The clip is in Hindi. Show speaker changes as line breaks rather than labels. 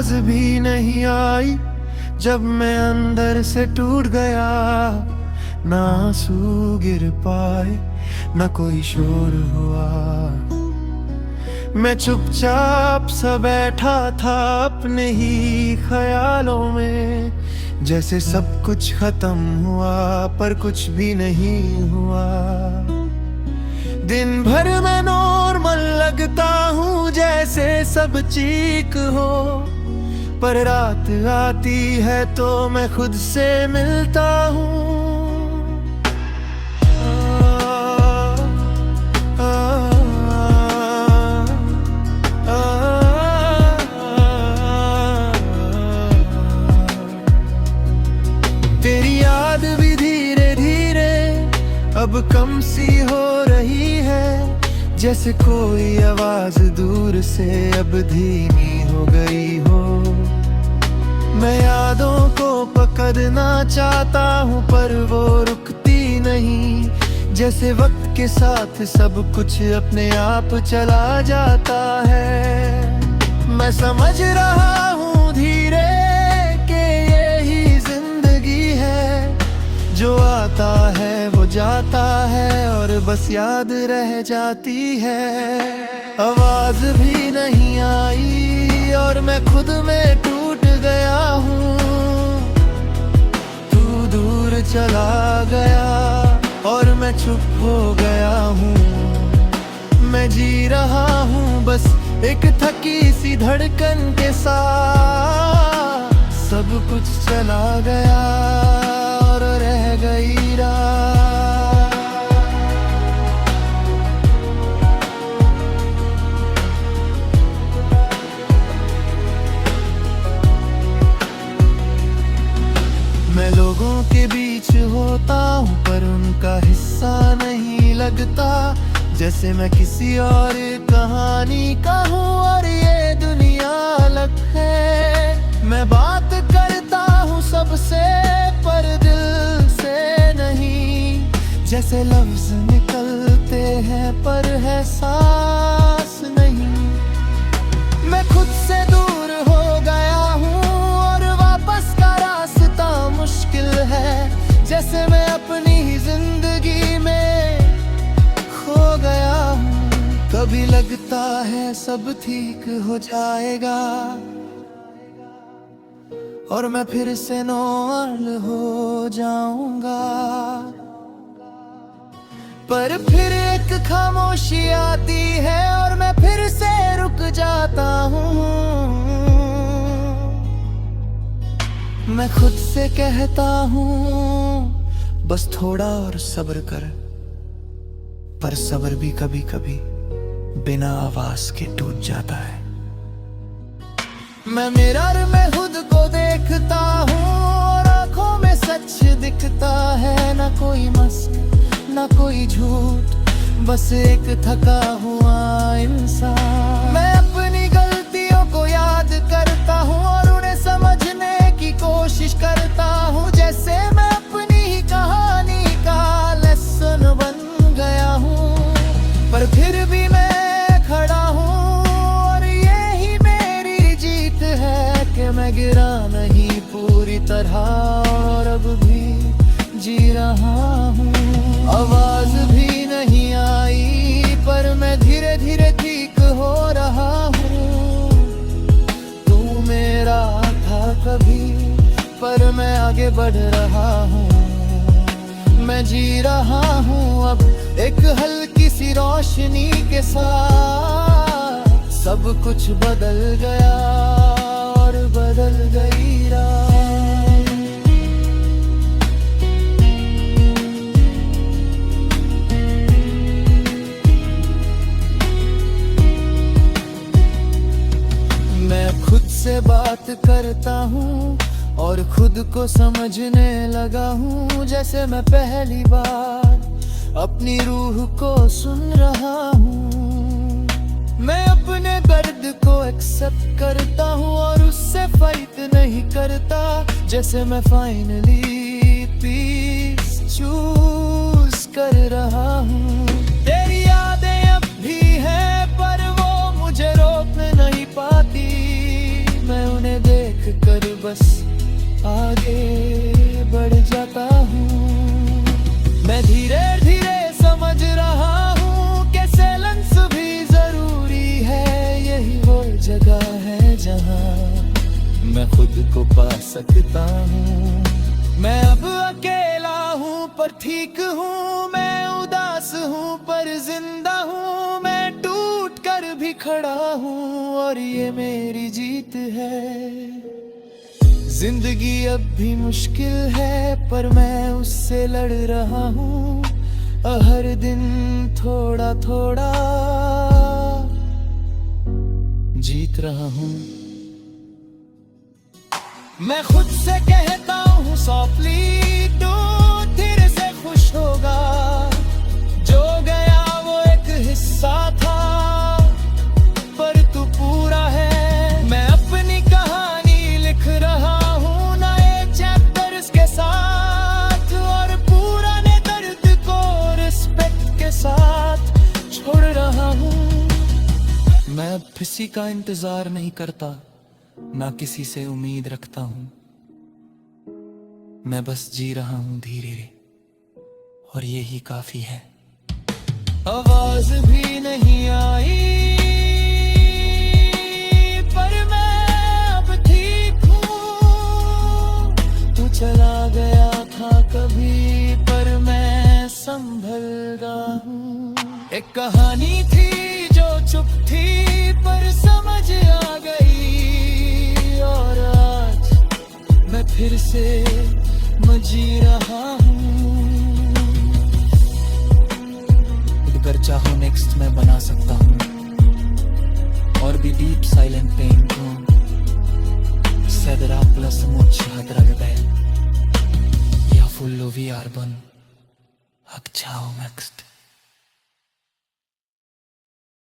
आवाज भी नहीं आई जब मैं अंदर से टूट गया। ना आंसू गिर पाए ना कोई शोर हुआ। मैं चुपचाप सा बैठा था अपने ही ख्यालों में, जैसे सब कुछ खत्म हुआ पर कुछ भी नहीं हुआ। दिन भर मैं नॉर्मल लगता हूँ जैसे सब ठीक हो, पर रात आती है तो मैं खुद से मिलता हूँ। तेरी याद भी धीरे धीरे अब कम सी हो रही है, जैसे कोई आवाज दूर से अब धीमी हो गई हो। मैं यादों को पकड़ना चाहता हूँ पर वो रुकती नहीं, जैसे वक्त के साथ सब कुछ अपने आप चला जाता है। मैं समझ रहा हूँ धीरे कि यही जिंदगी है, जो आता है वो जाता है और बस याद रह जाती है। आवाज भी नहीं आई और मैं खुद में टूट गया हूँ। तू दूर चला गया और मैं चुप हो गया हूँ। मैं जी रहा हूँ बस एक थकी सी धड़कन के साथ। सब कुछ चला गया और रह गई रात। मैं लोगों के बीच होता हूँ पर उनका हिस्सा नहीं लगता, जैसे मैं किसी और कहानी का हूँ और ये दुनिया अलग है। मैं बात करता हूँ सबसे पर दिल से नहीं, जैसे लफ्ज निकलते हैं पर है सांस नहीं। मैं खुद से दूर हो गया हूँ और वापस का रास्ता मुश्किल है, जैसे मैं अपनी ही जिंदगी में खो गया हूँ। कभी लगता है सब ठीक हो जाएगा और मैं फिर से नॉर्मल हो जाऊंगा, पर फिर एक खामोशी आती है और मैं फिर से रुक जाता हूँ। मैं खुद से कहता हूँ बस थोड़ा और सब्र कर, पर सब्र भी कभी कभी बिना आवाज के टूट जाता है। मैं मिरर में खुद को देखता हूँ और आंखों में सच दिखता है। ना कोई मस्क ना कोई झूठ, बस एक थका हुआ इंसान। मैं अपनी गलतियों को याद करता हूँ और उन्हें समझने की कोशिश करता हूँ, जैसे मैं अपनी ही कहानी का लेसन बन गया हूँ। पर फिर भी मैं खड़ा हूँ और यही मेरी जीत है कि मैं गिरा नहीं पूरी तरह और अब भी जी रहा हूँ। आवाज भी नहीं आई पर मैं धीरे धीरे ठीक हो रहा हूँ। तू मेरा था कभी पर मैं आगे बढ़ रहा हूँ। मैं जी रहा हूँ अब एक हल्की सी रोशनी के साथ। सब कुछ बदल गया और बदल गई रात। मैं खुद से बात करता हूँ और खुद को समझने लगा हूँ, जैसे मैं पहली बार अपनी रूह को सुन रहा हूँ। मैं अपने दर्द को एक्सेप्ट करता हूँ और उससे फाइट नहीं करता, जैसे मैं फाइनली पीस चूज कर रहा हूँ। तेरी यादें अब भी हैं पर वो मुझे रोक नहीं पाती। मैं उन्हें बस आगे बढ़ जाता हूँ। मैं धीरे धीरे समझ रहा हूँ कि सैलेंस भी जरूरी है। यही वो जगह है जहाँ मैं खुद को पा सकता हूँ। मैं अब अकेला हूँ पर ठीक हूँ, मैं उदास हूँ पर जिंदा हूँ, मैं टूट कर भी खड़ा हूँ और ये मेरी जीत है। जिंदगी अब भी मुश्किल है पर मैं उससे लड़ रहा हूँ। हर दिन थोड़ा थोड़ा जीत रहा हूँ। मैं खुद से कहता हूँ सॉफ्टली, तू धीरे से खुश होगा। जो गया वो एक हिस्सा था पर तू पूरा है। मैं अपनी कहानी लिख रहा हूँ नए चैप्टर्स के साथ, और पुराने दर्द को रिस्पेक्ट के साथ छोड़ रहा हूँ। मैं अब किसी का इंतजार नहीं करता, ना किसी से उम्मीद रखता हूँ। मैं बस जी रहा हूँ धीरे और यही काफी है। आवाज भी नहीं आई पर मैं अब ठीक हूँ। तू चला गया था कभी पर मैं संभल गया हूँ। एक कहानी थी जो चुप थी पर समझ आ गई, और आज मैं फिर से जी रहा हूँ। अगर चाहो नेक्स्ट मैं बना सकता हूँ और भी डीप साइलेंट पेन को सदरा प्लस मोच हदरगबे या फुल्लो वी आर्बन हक चाहो नेक्स्ट।